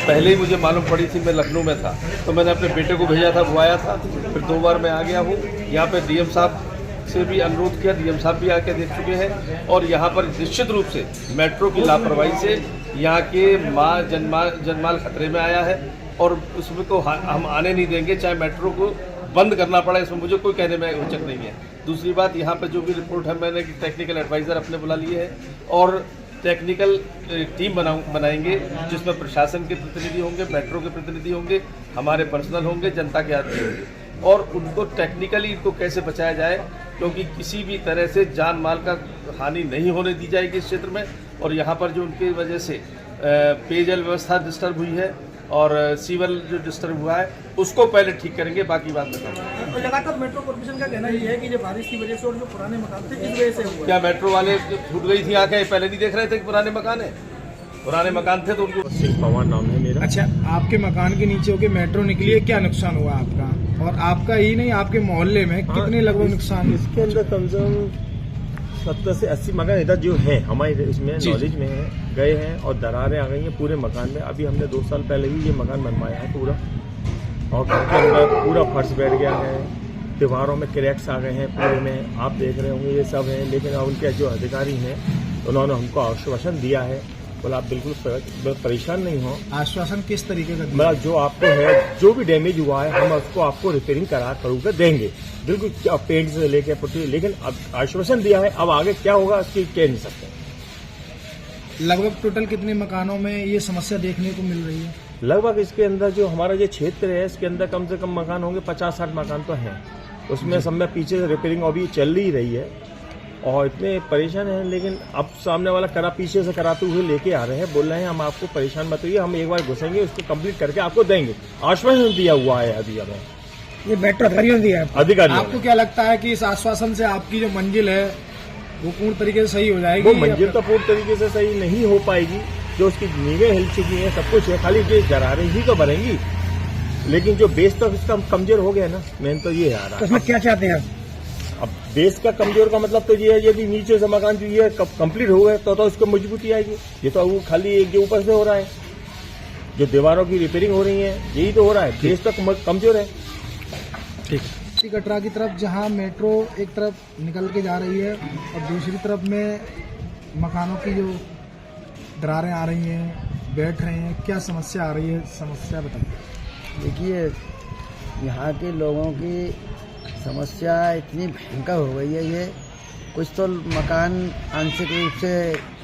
पहले ही मुझे मालूम पड़ी थी, मैं लखनऊ में था तो मैंने अपने बेटे को भेजा था, वो आया था, फिर 2 बार मैं आ गया हूँ। यहाँ पे डीएम साहब से भी अनुरोध किया, डीएम साहब भी आके देख चुके हैं और यहाँ पर निश्चित रूप से मेट्रो की लापरवाही से यहाँ के जनमाल खतरे में आया है और उसमें को हम आने नहीं देंगे, चाहे मेट्रो को बंद करना पड़ा, इसमें मुझे कोई कहने में उचित नहीं है। दूसरी बात, यहाँ पर जो भी रिपोर्ट है मैंने टेक्निकल एडवाइज़र अपने बुला लिए है और टेक्निकल टीम बनाएंगे जिसमें प्रशासन के प्रतिनिधि होंगे, मेट्रो के प्रतिनिधि होंगे, हमारे पर्सनल होंगे, जनता के आदमी होंगे और उनको टेक्निकली इनको कैसे बचाया जाए, क्योंकि किसी भी तरह से जान माल का हानि नहीं होने दी जाएगी इस क्षेत्र में। और यहाँ पर जो उनकी वजह से पेयजल व्यवस्था डिस्टर्ब हुई है और सीवर जो डिस्टर्ब हुआ है उसको पहले ठीक करेंगे, बाकी बात बताऊंगा। लगातार मेट्रो कॉर्पोरेशन का कहना ये है कि जो बारिश की वजह से और जो पुराने मकान थे इस वजह से हुआ। क्या मेट्रो वाले फूट गई थी आंखें, पहले नहीं देख रहे थे कि पुराने मकान है? पुराने मकान थे तो उनको। सिंह पवार नाम है मेरा। अच्छा, आपके मकान के नीचे होके मेट्रो निकली है, क्या नुकसान हुआ आपका? और आपका ही नहीं, आपके मोहल्ले में कितने लगभग नुकसान? इसके अंदर कम से कम 70 से 80 मकान इधर जो है हमारे इसमें नॉलेज में है, गए हैं और दरारें आ गई हैं पूरे मकान में। अभी हमने 2 साल पहले ही ये मकान बनवाया है पूरा, और घर के अंदर पूरा फर्श बैठ गया है, दीवारों में क्रैक्स आ गए हैं पूरे में, आप देख रहे होंगे ये सब है। लेकिन उनके जो अधिकारी हैं उन्होंने हमको आश्वासन दिया है, बोला आप बिल्कुल परेशान नहीं हो। आश्वासन किस तरीके का? मतलब जो आपको है, जो भी डैमेज हुआ है हम उसको आपको रिपेयरिंग करूँगा देंगे, बिल्कुल पेंट से लेके पुट्टी। लेकिन अब आश्वासन दिया है, अब आगे क्या होगा उसकी कह नहीं सकते। लगभग टोटल कितने मकानों में ये समस्या देखने को मिल रही है? लगभग इसके अंदर जो हमारा जो क्षेत्र है इसके अंदर कम से कम मकान होंगे 50-60 मकान तो हैं। उसमें सब में पीछे से रिपेयरिंग अभी चल ही रही है और इतने परेशान हैं। लेकिन अब सामने वाला पीछे से कराते हुए लेके आ रहे हैं, बोल रहे हैं हम आपको परेशान मत होइए, हम एक बार घुसेंगे उसको कंप्लीट करके आपको देंगे। आश्वासन दिया हुआ है अभी हमें, ये मेट्रो अधिकारियों ने दिया है अधिकारी। आपको क्या लगता है कि इस आश्वासन से आपकी जो मंजिल है वो पूर्ण तरीके से सही हो जाएगी? वो मंजिल तो पूर्ण तरीके से सही नहीं हो पाएगी, जो उसकी नींवें हिल चुकी हैं, सब कुछ है, खाली जो दरारें ही तो भरेंगी। लेकिन जो बेस तो इसका कमजोर हो गया ना, मेन तो ये आ रहा है। उसमें क्या चाहते हैं? अब बेस का कमजोर का मतलब तो ये है, यदि नीचे से मकान जो ये कंप्लीट हो गए तो उसको मजबूती आएगी। ये तो वो खाली एक के ऊपर से हो रहा है, जो दीवारों की रिपेयरिंग हो रही है यही तो हो रहा है, बेस तो कमजोर है। ठीक है। कटरा की तरफ जहां मेट्रो एक तरफ निकल के जा रही है और दूसरी तरफ में मकानों की जो दरारें आ रही हैं, बैठ रहे हैं, क्या समस्या आ रही है? समस्या बताइए। देखिए, यहाँ के लोगों की समस्या इतनी भयंकर हो गई है, ये कुछ तो मकान आंशिक रूप से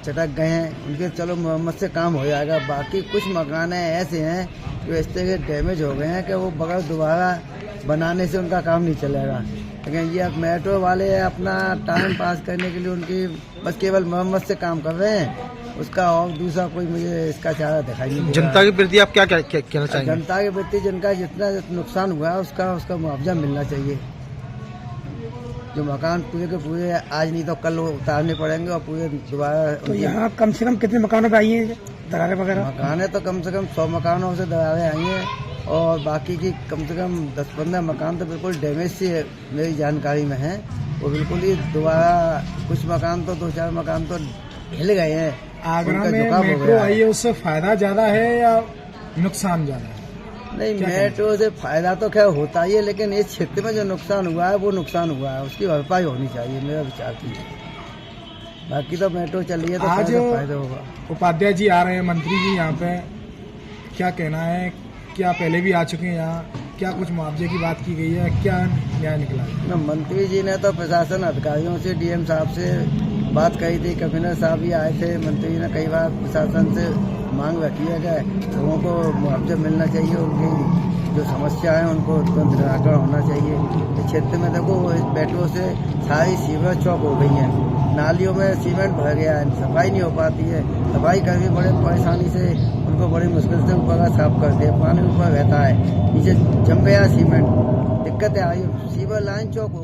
चटक गए हैं, उनके चलो मरम्मत से काम हो जाएगा। बाकी कुछ मकान ऐसे हैं जो इस तरह के डैमेज हो गए हैं कि वो बगैर दोबारा बनाने से उनका काम नहीं चलेगा। लेकिन ये अब मेट्रो वाले अपना टाइम पास करने के लिए उनकी बस केवल मरम्मत से काम कर रहे हैं, उसका और दूसरा कोई मुझे इसका चारा दिखाई नहीं। जनता के प्रति आप क्या कहना चाहेंगे? जनता के प्रति जिनका जितना नुकसान हुआ है उसका मुआवजा मिलना चाहिए। जो मकान पूरे के पूरे आज नहीं तो कल उतारने पड़ेंगे और पूरे दोबारा। तो यहाँ कम से कम कितने मकानों पे आई हैं दरारें वगैरह? मकान है तो कम से कम 100 मकानों से दरारें आई हैं और बाकी की कम से कम 10-15 मकान तो बिल्कुल डैमेज सी मेरी जानकारी में है। वो बिल्कुल ही दोबारा, कुछ मकान तो 2-4 मकान तो हिल गए हैं। आगरा में मेट्रो आई है, उससे फायदा ज्यादा है या नुकसान ज्यादा है? नहीं, मेट्रो से फायदा तो खैर होता ही है, लेकिन इस क्षेत्र में जो नुकसान हुआ है वो नुकसान हुआ है, उसकी भरपाई होनी चाहिए मेरा विचार की। बाकी तो मेट्रो चल रही है तो आज फायदा होगा। उपाध्याय जी आ रहे हैं, मंत्री जी यहाँ पे, क्या कहना है? क्या पहले भी आ चुके हैं यहाँ? क्या कुछ मुआवजे की बात की गई है? क्या न्याय निकला है? मंत्री जी ने तो प्रशासन अधिकारियों से, डीएम साहब से बात कही थी, कमिश्नर साहब भी आए थे। मंत्री जी ने कई बार प्रशासन से मांग रखी है कि लोगों को मुआवजा मिलना चाहिए, उनकी जो समस्या है उनको तुरंत निराकरण होना चाहिए। इस क्षेत्र में देखो, इस मेट्रो से सारी सीवर चौक हो गई है, नालियों में सीमेंट भर गया है, सफाई नहीं हो पाती है। सफाई कर्मी बड़े परेशानी से, उनको बड़ी मुश्किल से ऊपर का साफ करते हैं, पानी ऊपर रहता है, नीचे जम गया सीमेंट, दिक्कतें आई, सीवर लाइन चौक हो